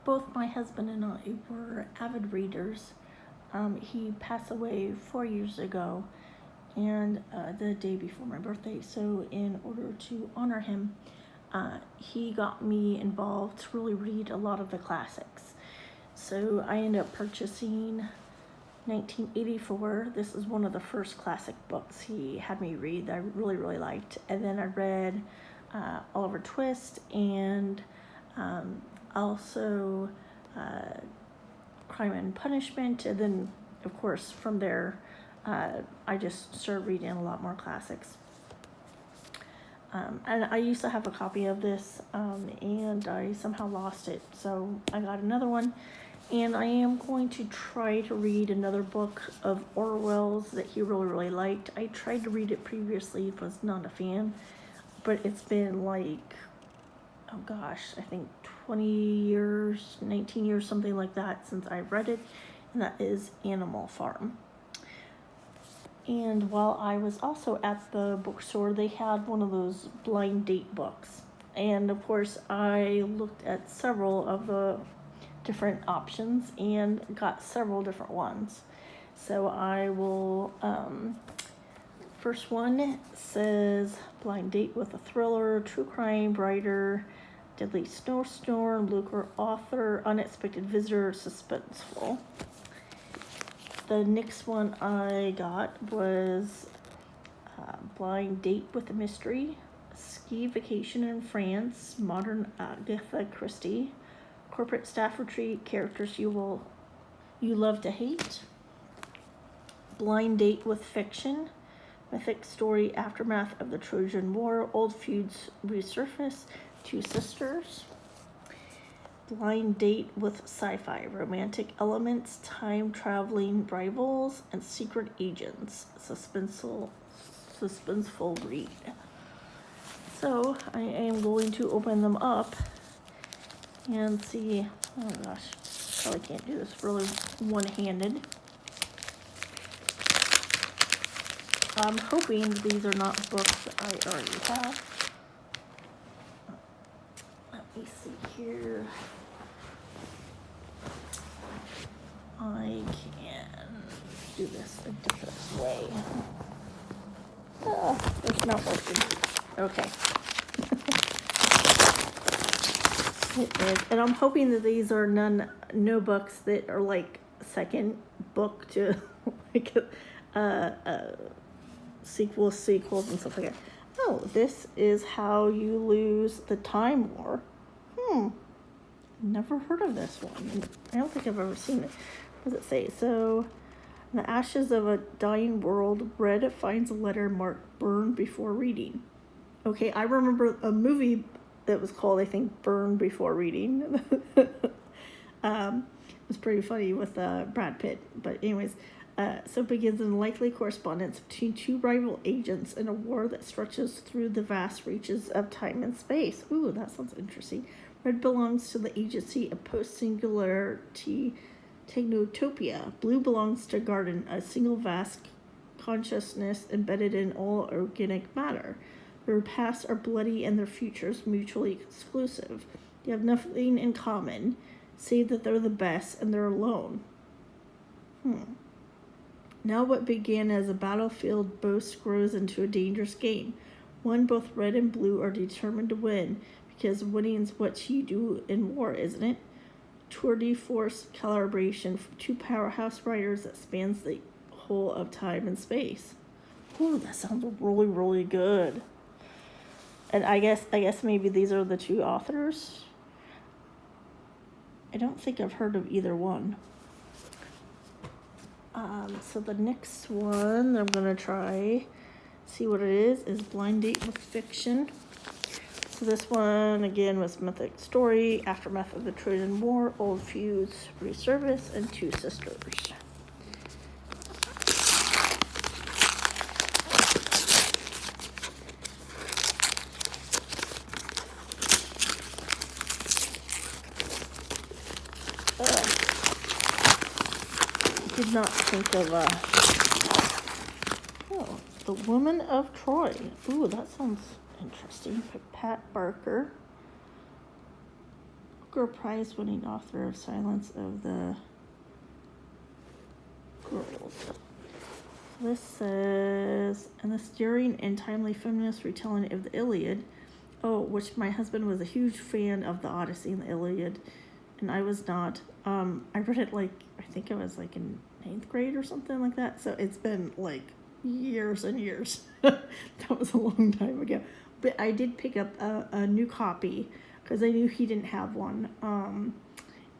both my husband and I were avid readers. He passed away 4 years ago, and the day before my birthday. So, in order to honor him, he got me involved to really read a lot of the classics. So, I ended up purchasing 1984. This is one of the first classic books he had me read that I really, really liked. And then I read Oliver Twist and also Crime and Punishment. And then, of course, from there, I just started reading a lot more classics. And I used to have a copy of this, and I somehow lost it. So I got another one. And I am going to try to read another book of Orwell's that he really, really liked. I tried to read it previously, was not a fan. But it's been like, oh gosh, I think 20 years, 19 years, something like that since I read it. And that is Animal Farm. And while I was also at the bookstore, they had one of those blind date books. And of course, I looked at several of the different options and got several different ones. So I will, first one says blind date with a thriller, true crime, writer, deadly snowstorm, lucre author, unexpected visitor, suspenseful. The next one I got was blind date with a mystery, ski vacation in France, modern Agatha Christie, corporate staff retreat, characters you love to hate, blind date with fiction, mythic story, aftermath of the Trojan War, old feuds resurface, two sisters, blind date with sci-fi, romantic elements, time traveling rivals, and secret agents, suspenseful read. So I am going to open them up and see. Oh gosh, probably can't do this really one-handed. I'm hoping these are not books that I already have. Let me see here. I can do this a different way. It's not working. Okay. It is. And I'm hoping that these are no books that are like second book to like sequels and stuff like that. Oh, this is How You Lose the Time War. Never heard of this one. I don't think I've ever seen it. What does it say? So, in the ashes of a dying world, Red finds a letter marked "Burn Before Reading." Okay, I remember a movie that was called, I think, Burn Before Reading. It was pretty funny with Brad Pitt. But anyways, so begins an unlikely correspondence between two rival agents in a war that stretches through the vast reaches of time and space. Ooh, that sounds interesting. Red belongs to the agency of post-singularity Technotopia. Blue belongs to Garden, a single vast consciousness embedded in all organic matter. Their pasts are bloody and their futures mutually exclusive. They have nothing in common, save that they're the best and they're alone. Now what began as a battlefield boast grows into a dangerous game. One both red and blue are determined to win, because winning's what you do in war, isn't it? Tour de force calibration from two powerhouse writers that spans the whole of time and space. Ooh, that sounds really, really good. And I guess maybe these are the two authors. I don't think I've heard of either one. So the next one I'm gonna try, see what it is Blind Date with Fiction. So this one again was mythic story, aftermath of the Trojan War, old feuds resurface, and two sisters. Did not think of The Woman of Troy. Ooh, that sounds interesting. Pat Barker. Booker Prize winning author of Silence of the Girls. This says, an stirring and timely feminist retelling of the Iliad, which my husband was a huge fan of the Odyssey and the Iliad, and I was not. I read it I think I was in 9th grade or something like that, so it's been years and years. That was a long time ago. But I did pick up a new copy because I knew he didn't have one, and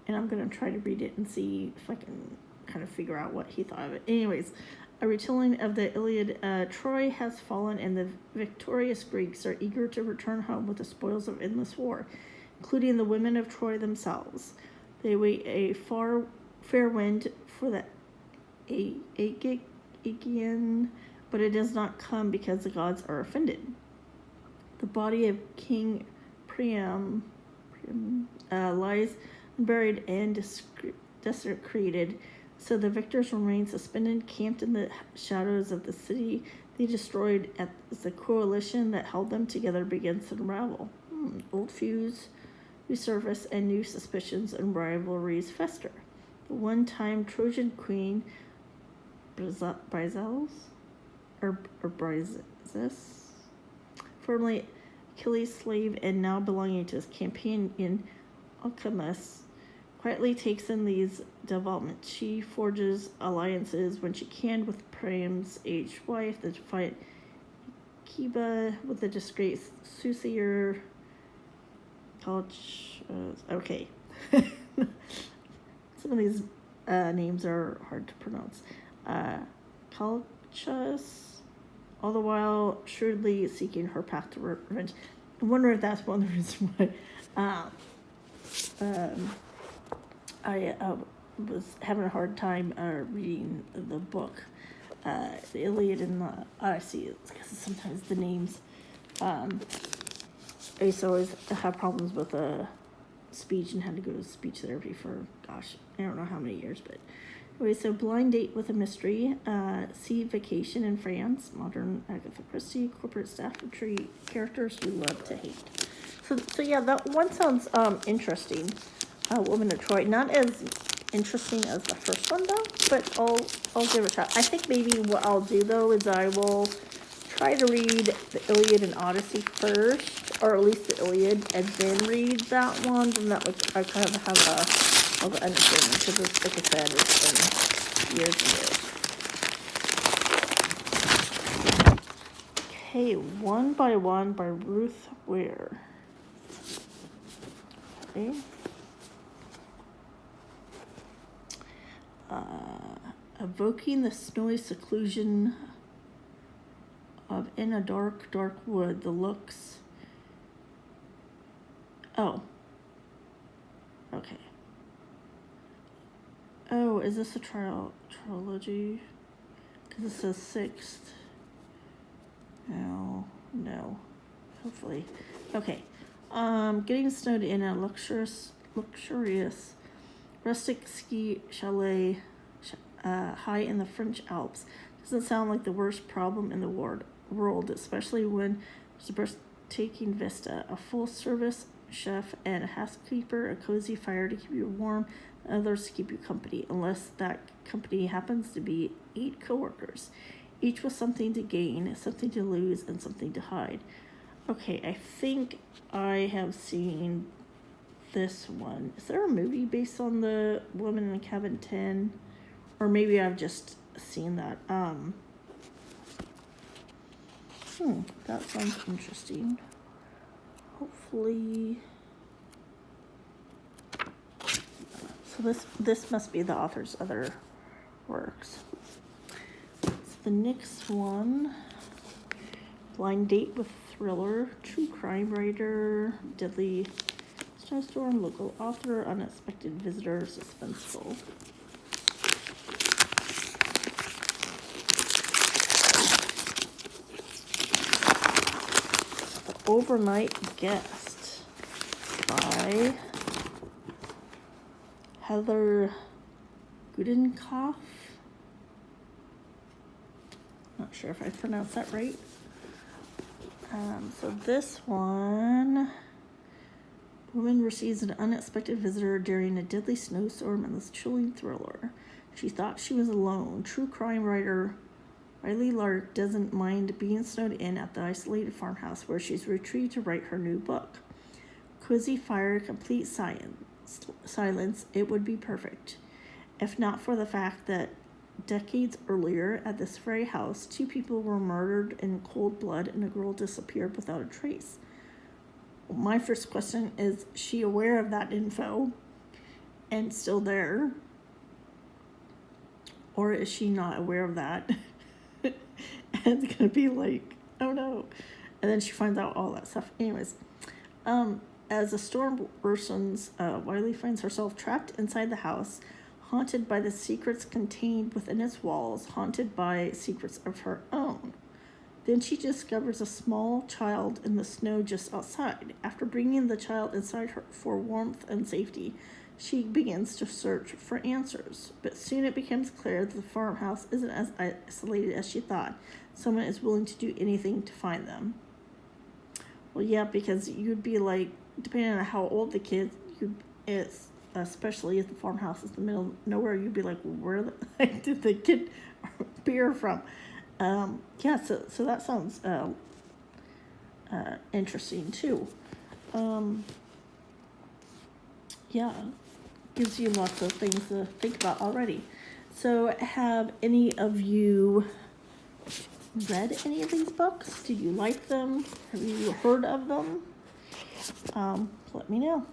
I'm going to try to read it and see if I can kind of figure out what he thought of it. Anyways, a retelling of the Iliad. Troy has fallen, and the victorious Greeks are eager to return home with the spoils of endless war, including the women of Troy themselves. They wait a fair wind for the Aegean, but it does not come because the gods are offended. The body of King Priam lies unburied and desecrated, so the victors remain suspended, camped in the shadows of the city they destroyed as the coalition that held them together begins to unravel. Old feuds resurface and new suspicions and rivalries fester. The one-time Trojan queen Briseis, formerly Achilles' slave and now belonging to his companion Alcimus, quietly takes in these developments. She forges alliances when she can with Priam's aged wife, the defiant Kiba, with the disgraced soothsayer okay. Some of these names are hard to pronounce. Calchas, all the while shrewdly seeking her path to revenge. I wonder if that's one of the reasons why I was having a hard time reading the book, the Iliad and the Odyssey, because sometimes the names. I used to always have problems with speech and had to go to speech therapy for, I don't know how many years, but anyway, so Blind Date with a Mystery, Sea Vacation in France, modern Agatha Christie, corporate staff retreat, characters you love to hate. So yeah, that one sounds interesting. Woman of Troy, not as interesting as the first one though, but I'll give it a shot. I think maybe what I'll do though is I will try to read the Iliad and Odyssey first, or at least the Iliad, and then read that one, and that way I kind of have a understanding, because like I said, it's been years and years. Okay, One by One by Ruth Ware. Okay. Evoking the snowy seclusion of in a dark, dark wood, the looks. Oh. Okay. Oh, is this a trilogy? Because it says 6th. No. Hopefully. Okay. Getting snowed in a luxurious rustic ski chalet high in the French Alps doesn't sound like the worst problem in the world, especially when there's a breathtaking vista, a full-service chef and a housekeeper, a cozy fire to keep you warm, and others to keep you company, unless that company happens to be 8 coworkers, each with something to gain, something to lose, and something to hide. Okay, I think I have seen this one. Is there a movie based on the Woman in Cabin 10? Or maybe I've just seen that. That sounds interesting. Hopefully. So this must be the author's other works. So the next one, Blind Date with Thriller, true crime writer, deadly snowstorm, local author, unexpected visitor, suspenseful. Overnight Guest by Heather Gudenkauf. Not sure if I pronounced that right. So this one Woman receives an unexpected visitor during a deadly snowstorm in this chilling thriller. She thought she was alone. True crime writer Riley Lark doesn't mind being snowed in at the isolated farmhouse where she's retreated to write her new book. Quizzy fire, complete silence, it would be perfect. If not for the fact that decades earlier at this very house, 2 people were murdered in cold blood and a girl disappeared without a trace. My first question is she aware of that info and still there? Or is she not aware of that? And it's going to be like, oh no. And then she finds out all that stuff. Anyways, as the storm worsens, Wiley finds herself trapped inside the house, haunted by the secrets contained within its walls, haunted by secrets of her own. Then she discovers a small child in the snow just outside. After bringing the child inside her for warmth and safety, she begins to search for answers. But soon it becomes clear that the farmhouse isn't as isolated as she thought. Someone is willing to do anything to find them. Well, yeah, because you'd be like, depending on how old the kid is, especially if the farmhouse is in the middle of nowhere, you'd be like, where the heck did the kid appear from? Yeah, so that sounds interesting too. Yeah, gives you lots of things to think about already. So have any of you read any of these books? Did you like them? Have you heard of them? Let me know.